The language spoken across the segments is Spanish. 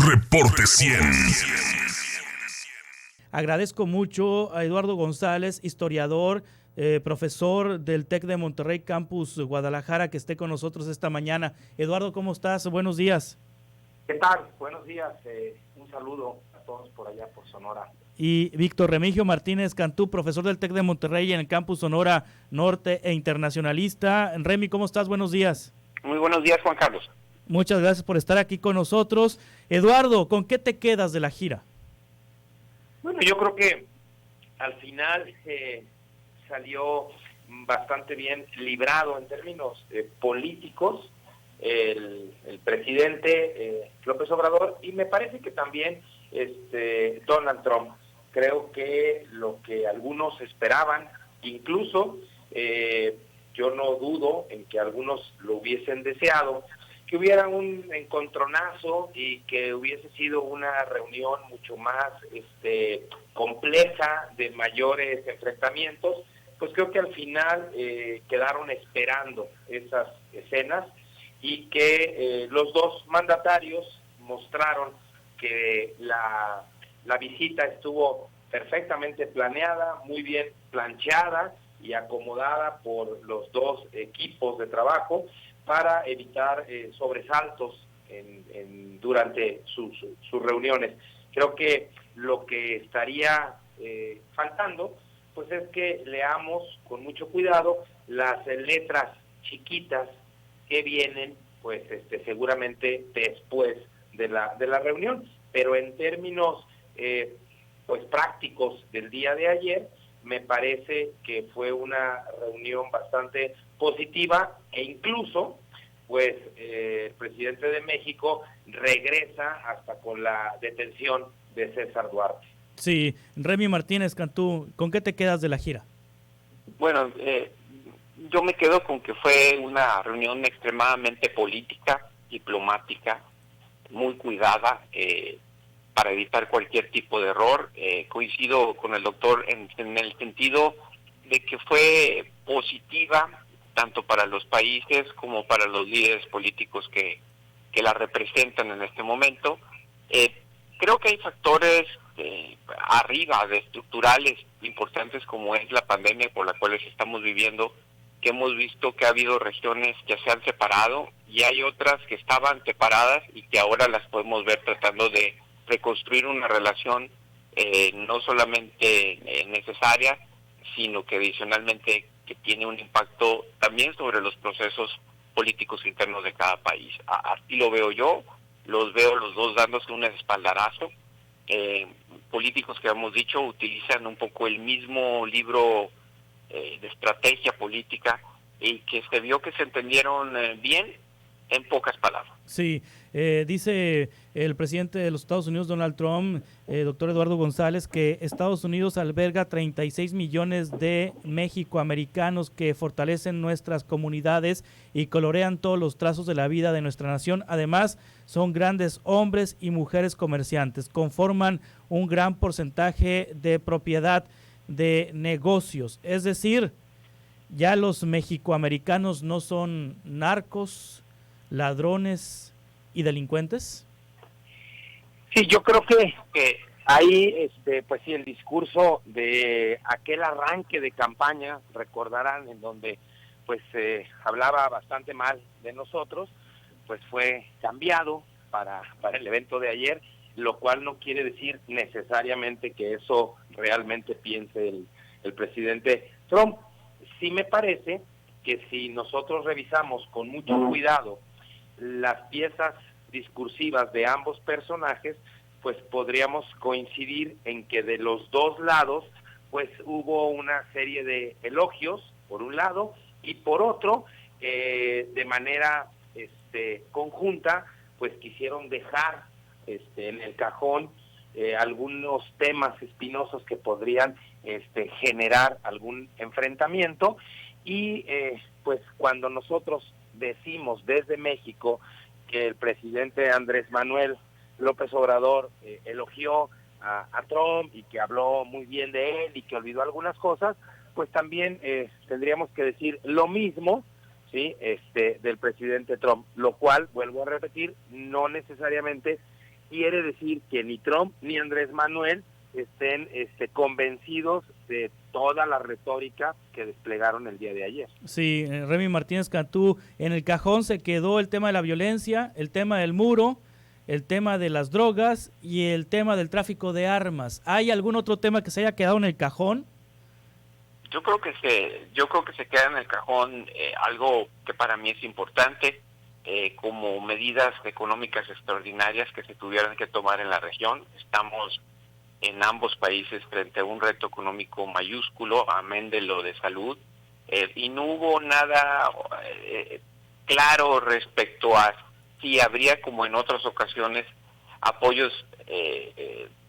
Reporte 100. Agradezco mucho a Eduardo González, historiador, profesor del TEC de Monterrey Campus Guadalajara, que esté con nosotros esta mañana. Eduardo, ¿cómo estás? Buenos días. ¿Qué tal? Buenos días. Un saludo a todos por allá, por Sonora. Y Víctor Remigio Martínez Cantú, profesor del TEC de Monterrey en el Campus Sonora Norte e internacionalista. Remy, ¿cómo estás? Buenos días. Muy buenos días, Juan Carlos. Muchas gracias por estar aquí con nosotros. Eduardo, ¿con qué te quedas de la gira? Bueno, yo creo que al final salió bastante bien librado en términos políticos el presidente López Obrador, y me parece que también Donald Trump. Creo que lo que algunos esperaban, incluso yo no dudo en que algunos lo hubiesen deseado, que hubiera un encontronazo y que hubiese sido una reunión mucho más compleja, de mayores enfrentamientos, pues creo que al final quedaron esperando esas escenas, y que los dos mandatarios mostraron que la visita estuvo perfectamente planeada, muy bien planchada y acomodada por los dos equipos de trabajo, para evitar sobresaltos durante sus reuniones. Creo que lo que estaría faltando, pues es que leamos con mucho cuidado las letras chiquitas que vienen, pues seguramente después de la reunión. Pero en términos pues prácticos del día de ayer, me parece que fue una reunión bastante positiva, e incluso pues el presidente de México regresa hasta con la detención de César Duarte. Sí, Remy Martínez Cantú, ¿con qué te quedas de la gira? Bueno, yo me quedo con que fue una reunión extremadamente política, diplomática, muy cuidada, para evitar cualquier tipo de error. Coincido con el doctor en el sentido de que fue positiva tanto para los países como para los líderes políticos que la representan en este momento. Creo que hay factores arriba de estructurales importantes, como es la pandemia por la cual estamos viviendo, que hemos visto que ha habido regiones que se han separado y hay otras que estaban separadas y que ahora las podemos ver tratando de reconstruir una relación no solamente necesaria, sino que adicionalmente que tiene un impacto también sobre los procesos políticos internos de cada país. Así lo veo yo, los veo los dos dándose un espaldarazo. Políticos que hemos dicho utilizan un poco el mismo libro de estrategia política, y que se vio que se entendieron bien, en pocas palabras. Sí, dice el presidente de los Estados Unidos, Donald Trump, doctor Eduardo González, que Estados Unidos alberga 36 millones de mexicoamericanos que fortalecen nuestras comunidades y colorean todos los trazos de la vida de nuestra nación. Además, son grandes hombres y mujeres comerciantes, conforman un gran porcentaje de propiedad de negocios. Es decir, ya los mexicoamericanos no son narcos, ladrones y delincuentes. Sí, yo creo que ahí, pues sí, el discurso de aquel arranque de campaña, recordarán, en donde pues hablaba bastante mal de nosotros, pues fue cambiado para el evento de ayer, lo cual no quiere decir necesariamente que eso realmente piense el presidente Trump. Sí me parece que si nosotros revisamos con mucho cuidado las piezas discursivas de ambos personajes, pues podríamos coincidir en que de los dos lados pues hubo una serie de elogios, por un lado, y por otro, de manera conjunta, pues quisieron dejar en el cajón algunos temas espinosos que podrían generar algún enfrentamiento. Y pues cuando nosotros decimos desde México que el presidente Andrés Manuel López Obrador elogió a Trump y que habló muy bien de él y que olvidó algunas cosas, pues también tendríamos que decir lo mismo, ¿sí? Del presidente Trump, lo cual, vuelvo a repetir, no necesariamente quiere decir que ni Trump ni Andrés Manuel estén convencidos de toda la retórica que desplegaron el día de ayer. Sí, Remy Martínez Cantú, en el cajón se quedó el tema de la violencia, el tema del muro, el tema de las drogas y el tema del tráfico de armas. ¿Hay algún otro tema que se haya quedado en el cajón? Yo creo que se queda en el cajón algo que para mí es importante, como medidas económicas extraordinarias que se tuvieran que tomar en la región. Estamos en ambos países frente a un reto económico mayúsculo, amén de lo de salud, y no hubo nada claro respecto a si habría, como en otras ocasiones, apoyos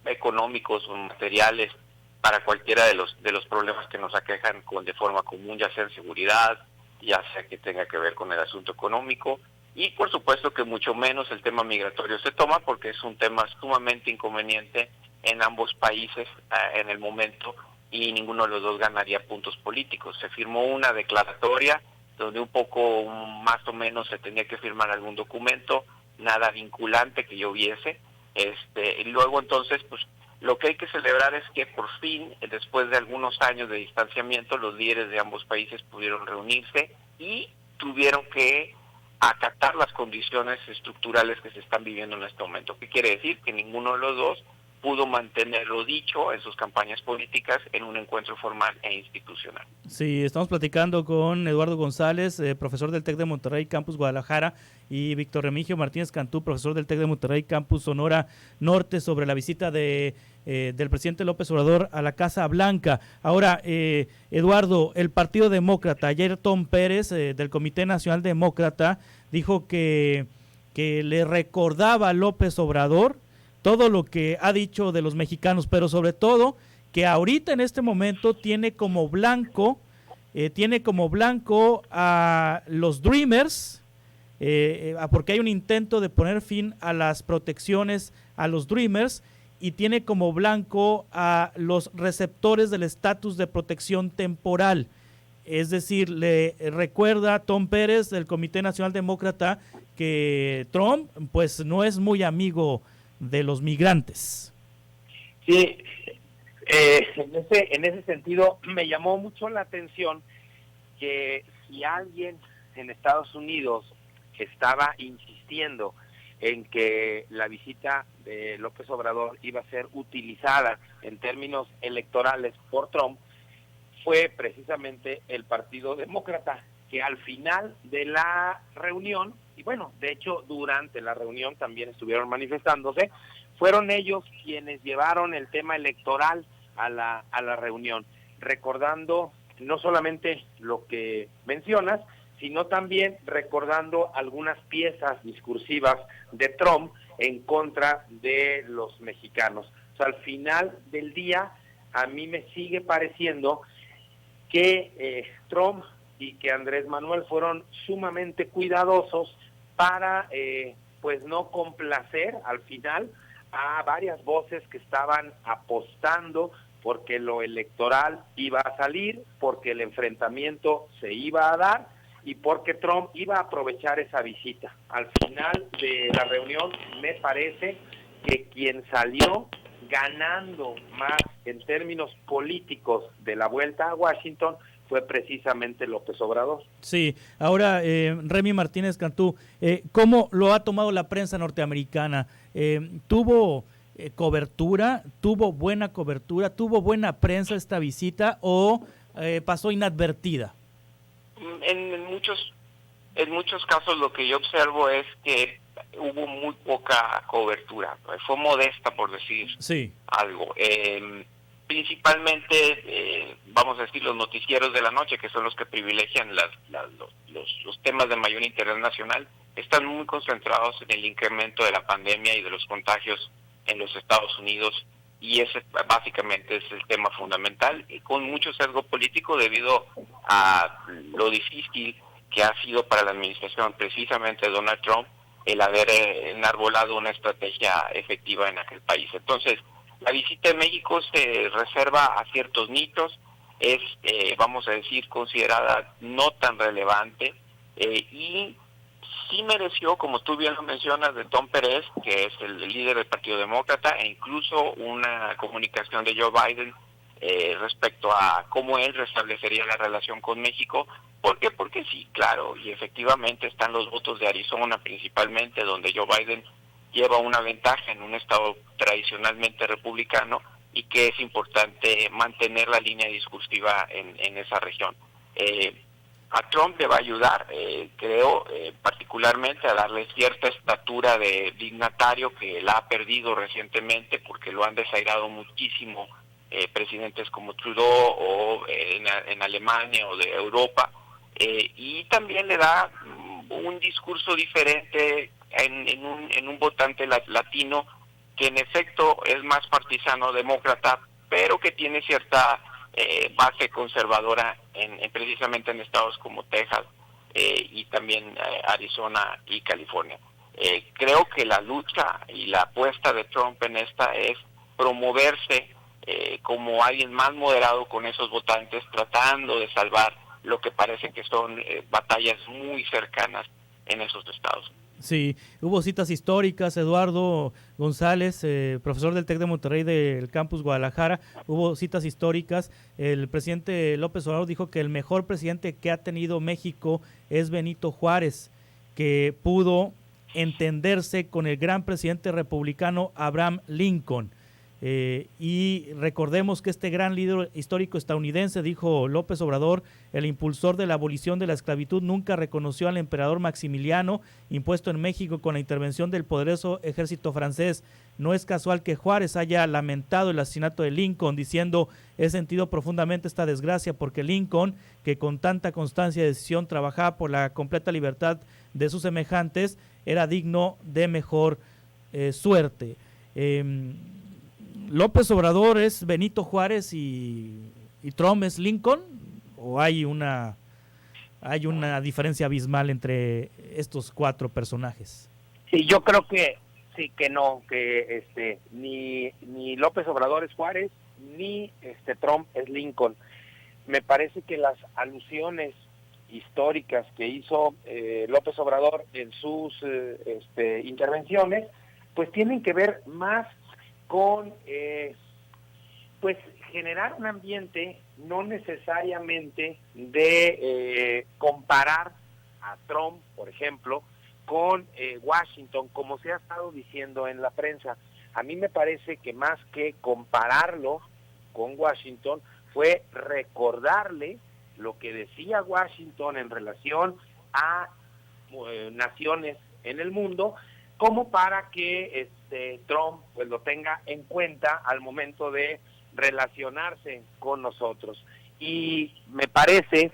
económicos o materiales para cualquiera de los problemas que nos aquejan de forma común, ya sea en seguridad, ya sea que tenga que ver con el asunto económico, y por supuesto que mucho menos el tema migratorio se toma, porque es un tema sumamente inconveniente en ambos países en el momento, y ninguno de los dos ganaría puntos políticos. Se firmó una declaratoria donde un poco más o menos se tenía que firmar algún documento, nada vinculante que yo viese, y luego entonces pues lo que hay que celebrar es que por fin, después de algunos años de distanciamiento, los líderes de ambos países pudieron reunirse y tuvieron que acatar las condiciones estructurales que se están viviendo en este momento. ¿Qué quiere decir? Que ninguno de los dos pudo mantener lo dicho en sus campañas políticas en un encuentro formal e institucional. Sí, estamos platicando con Eduardo González, profesor del TEC de Monterrey, Campus Guadalajara, y Víctor Remigio Martínez Cantú, profesor del TEC de Monterrey, Campus Sonora Norte, sobre la visita del presidente López Obrador a la Casa Blanca. Ahora, Eduardo, el Partido Demócrata, ayer Tom Pérez, del Comité Nacional Demócrata, dijo que le recordaba a López Obrador todo lo que ha dicho de los mexicanos, pero sobre todo que ahorita en este momento tiene como blanco a los Dreamers, porque hay un intento de poner fin a las protecciones a los Dreamers, y tiene como blanco a los receptores del estatus de protección temporal. Es decir, le recuerda a Tom Pérez del Comité Nacional Demócrata que Trump pues no es muy amigo de los migrantes. Sí, en ese sentido me llamó mucho la atención que si alguien en Estados Unidos estaba insistiendo en que la visita de López Obrador iba a ser utilizada en términos electorales por Trump, fue precisamente el Partido Demócrata, que al final de la reunión, y bueno, de hecho durante la reunión también estuvieron manifestándose, fueron ellos quienes llevaron el tema electoral a la reunión, recordando no solamente lo que mencionas, sino también recordando algunas piezas discursivas de Trump en contra de los mexicanos. O sea, al final del día, a mí me sigue pareciendo que Trump y que Andrés Manuel fueron sumamente cuidadosos para pues no complacer al final a varias voces que estaban apostando porque lo electoral iba a salir, porque el enfrentamiento se iba a dar y porque Trump iba a aprovechar esa visita. Al final de la reunión me parece que quien salió ganando más en términos políticos de la vuelta a Washington fue precisamente López Obrador. Sí, ahora Remy Martínez Cantú, ¿cómo lo ha tomado la prensa norteamericana? ¿Tuvo cobertura, tuvo buena cobertura, tuvo buena prensa esta visita o pasó inadvertida? En muchos casos lo que yo observo es que hubo muy poca cobertura, fue modesta por decir algo. Principalmente, vamos a decir, los noticieros de la noche, que son los que privilegian los temas de mayor interés nacional, están muy concentrados en el incremento de la pandemia y de los contagios en los Estados Unidos, y ese básicamente es el tema fundamental, y con mucho sesgo político debido a lo difícil que ha sido para la administración precisamente de Donald Trump el haber enarbolado una estrategia efectiva en aquel país. Entonces, la visita de México se reserva a ciertos nichos, es, vamos a decir, considerada no tan relevante, y sí mereció, como tú bien lo mencionas, de Tom Perez, que es el líder del Partido Demócrata, e incluso una comunicación de Joe Biden respecto a cómo él restablecería la relación con México. ¿Por qué? Porque sí, claro, y efectivamente están los votos de Arizona principalmente, donde Joe Biden lleva una ventaja en un estado tradicionalmente republicano, y que es importante mantener la línea discursiva en esa región. A Trump le va a ayudar, creo, particularmente a darle cierta estatura de dignatario que la ha perdido recientemente, porque lo han desairado muchísimo presidentes como Trudeau o en Alemania o de Europa, y también le da un discurso diferente en un votante latino que en efecto es más partisano demócrata, pero que tiene cierta base conservadora precisamente en estados como Texas y también Arizona y California. Creo que la lucha y la apuesta de Trump en esta es promoverse como alguien más moderado con esos votantes, tratando de salvar lo que parece que son batallas muy cercanas en esos estados. Sí, hubo citas históricas. Eduardo González, profesor del TEC de Monterrey del campus Guadalajara, hubo citas históricas. El presidente López Obrador dijo que el mejor presidente que ha tenido México es Benito Juárez, que pudo entenderse con el gran presidente republicano Abraham Lincoln. Y recordemos que este gran líder histórico estadounidense, dijo López Obrador, el impulsor de la abolición de la esclavitud, nunca reconoció al emperador Maximiliano, impuesto en México con la intervención del poderoso ejército francés. No es casual que Juárez haya lamentado el asesinato de Lincoln, diciendo: he sentido profundamente esta desgracia, porque Lincoln, que con tanta constancia y decisión trabajaba por la completa libertad de sus semejantes, era digno de mejor suerte. ¿López Obrador es Benito Juárez y Trump es Lincoln? ¿O hay una diferencia abismal entre estos cuatro personajes? Sí, yo creo que sí, que no, que ni López Obrador es Juárez, ni Trump es Lincoln. Me parece que las alusiones históricas que hizo López Obrador en sus intervenciones, pues tienen que ver más con pues generar un ambiente, no necesariamente de comparar a Trump, por ejemplo, con Washington, como se ha estado diciendo en la prensa. A mí me parece que más que compararlo con Washington, fue recordarle lo que decía Washington en relación a naciones en el mundo, como para que Trump pues lo tenga en cuenta al momento de relacionarse con nosotros. Y me parece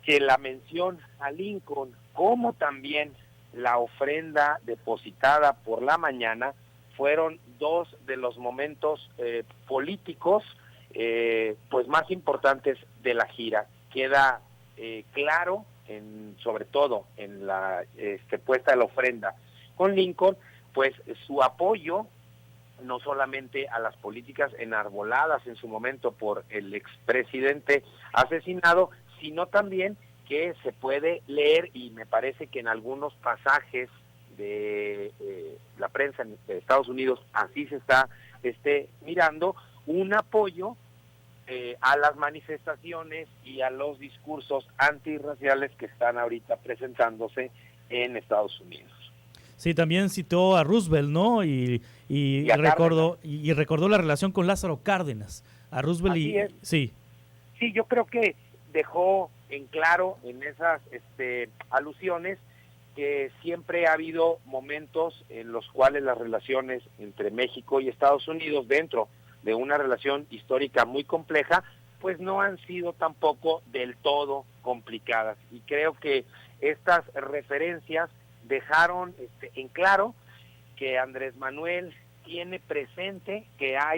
que la mención a Lincoln, como también la ofrenda depositada por la mañana, fueron dos de los momentos políticos pues más importantes de la gira. Queda claro, sobre todo en la puesta de la ofrenda con Lincoln, pues su apoyo no solamente a las políticas enarboladas en su momento por el expresidente asesinado, sino también que se puede leer, y me parece que en algunos pasajes de la prensa de Estados Unidos así se está mirando, un apoyo a las manifestaciones y a los discursos antirraciales que están ahorita presentándose en Estados Unidos. Sí, también citó a Roosevelt, ¿no? Y recordó la relación con Lázaro Cárdenas. A Roosevelt. Así es. Sí. Sí, yo creo que dejó en claro en esas alusiones que siempre ha habido momentos en los cuales las relaciones entre México y Estados Unidos, dentro de una relación histórica muy compleja, pues no han sido tampoco del todo complicadas. Y creo que estas referencias dejaron en claro que Andrés Manuel tiene presente que ha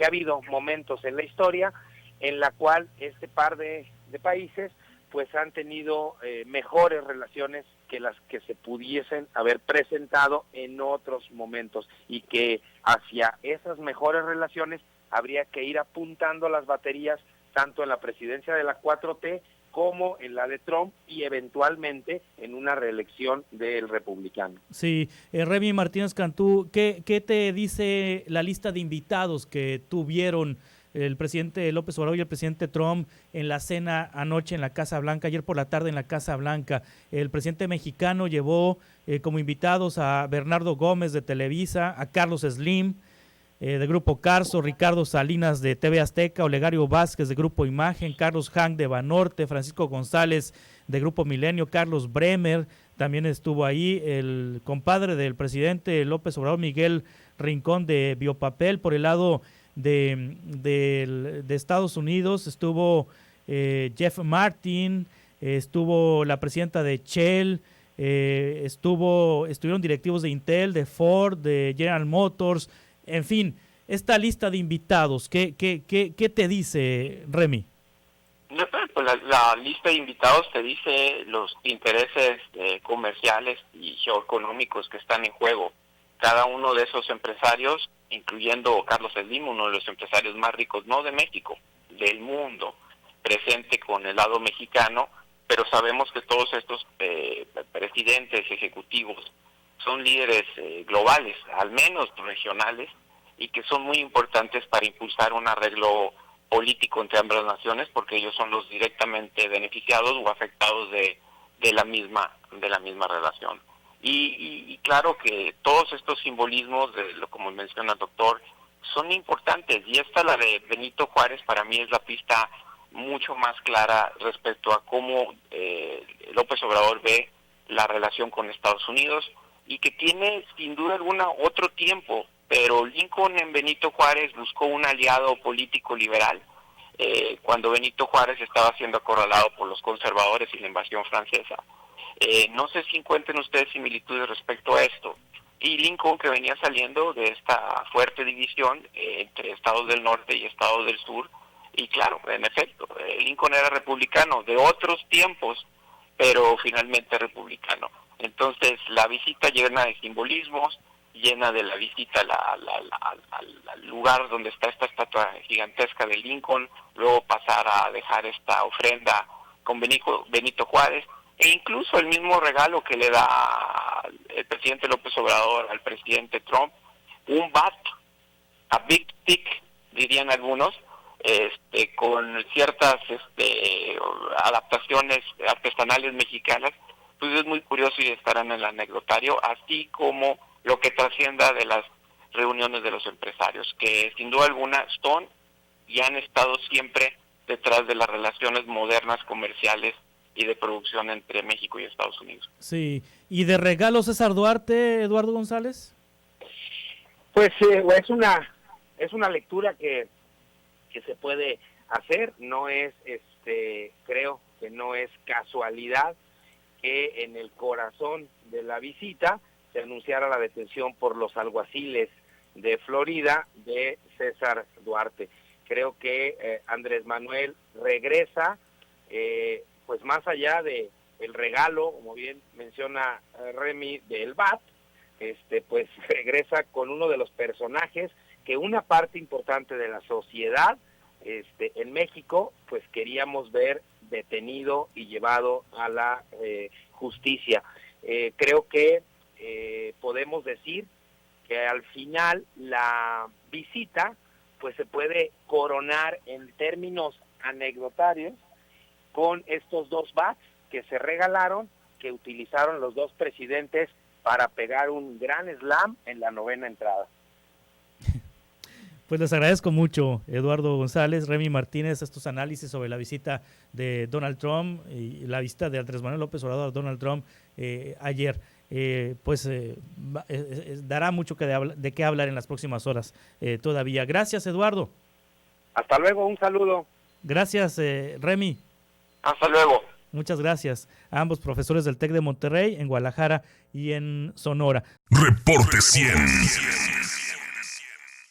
habido momentos en la historia en la cual este par de países pues han tenido mejores relaciones que las que se pudiesen haber presentado en otros momentos, y que hacia esas mejores relaciones habría que ir apuntando las baterías tanto en la presidencia de la 4T como en la de Trump y eventualmente en una reelección del republicano. Sí, Remy Martínez Cantú, ¿qué te dice la lista de invitados que tuvieron el presidente López Obrador y el presidente Trump en la cena anoche en la Casa Blanca, ayer por la tarde en la Casa Blanca? El presidente mexicano llevó como invitados a Bernardo Gómez de Televisa, a Carlos Slim de Grupo Carso, Ricardo Salinas de TV Azteca, Olegario Vázquez de Grupo Imagen, Carlos Hank de Banorte, Francisco González de Grupo Milenio, Carlos Bremer, también estuvo ahí el compadre del presidente López Obrador, Miguel Rincón de Biopapel. Por el lado de Estados Unidos estuvo Jeff Martin, estuvo la presidenta de Shell, estuvieron directivos de Intel, de Ford, de General Motors. En fin, esta lista de invitados, ¿qué te dice, Remy? Pues la lista de invitados te dice los intereses comerciales y geoeconómicos que están en juego. Cada uno de esos empresarios, incluyendo Carlos Slim, uno de los empresarios más ricos, no de México, del mundo, presente con el lado mexicano, pero sabemos que todos estos presidentes ejecutivos son líderes globales, al menos regionales, y que son muy importantes para impulsar un arreglo político entre ambas naciones, porque ellos son los directamente beneficiados o afectados de la misma relación. Y claro que todos estos simbolismos, como menciona el doctor, son importantes, y esta, la de Benito Juárez, para mí es la pista mucho más clara respecto a cómo López Obrador ve la relación con Estados Unidos, y que tiene sin duda alguna otro tiempo, pero Lincoln en Benito Juárez buscó un aliado político liberal cuando Benito Juárez estaba siendo acorralado por los conservadores y la invasión francesa. No sé si encuentren ustedes similitudes respecto a esto. Y Lincoln, que venía saliendo de esta fuerte división entre estados del norte y estados del sur, y claro, en efecto, Lincoln era republicano de otros tiempos, pero finalmente republicano. Entonces, la visita llena de simbolismos, llena de la visita al lugar donde está esta estatua gigantesca de Lincoln, luego pasar a dejar esta ofrenda con Benito Juárez, e incluso el mismo regalo que le da el presidente López Obrador al presidente Trump, un bat, a big stick, dirían algunos, con ciertas adaptaciones artesanales mexicanas. Pues es muy curioso y estarán en el anecdotario, así como lo que trascienda de las reuniones de los empresarios, que sin duda alguna son y han estado siempre detrás de las relaciones modernas, comerciales y de producción entre México y Estados Unidos. Sí, ¿y de regalo César Duarte, Eduardo González? Pues es una lectura que se puede hacer, no es, creo que no es casualidad que en el corazón de la visita se anunciara la detención por los alguaciles de Florida de César Duarte. Creo que Andrés Manuel regresa, pues más allá de el regalo, como bien menciona Remy, del BAT, pues regresa con uno de los personajes que una parte importante de la sociedad en México pues queríamos ver detenido y llevado a la justicia. Creo que podemos decir que al final la visita pues se puede coronar en términos anecdotarios con estos dos bats que se regalaron, que utilizaron los dos presidentes para pegar un gran slam en la novena entrada. Pues les agradezco mucho, Eduardo González, Remy Martínez, estos análisis sobre la visita de Donald Trump y la visita de Andrés Manuel López Obrador a Donald Trump ayer. Dará mucho de qué hablar en las próximas horas todavía. Gracias, Eduardo. Hasta luego, un saludo. Gracias, Remy. Hasta luego. Muchas gracias a ambos profesores del TEC de Monterrey, en Guadalajara y en Sonora. Reporte 100.